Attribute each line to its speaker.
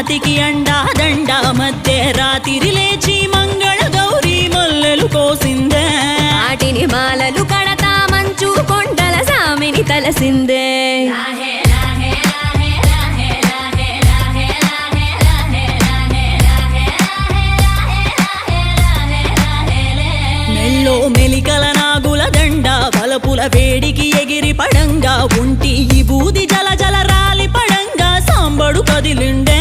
Speaker 1: రాతికి అండా దండ మధ్య రాత్రి లేచి మంగళ గౌరీ మల్లెలు కోసిందే
Speaker 2: వాటిని మాలలు కడతా మంచు కొండల సామిని తలసిందే
Speaker 1: మెల్లో మెలికల నాగుల దండ బలపుల వేడికి ఎగిరి పడంగా ఉంటి ఈ బూది జల జల రాలి పడంగా సాంబడు కదిలిండే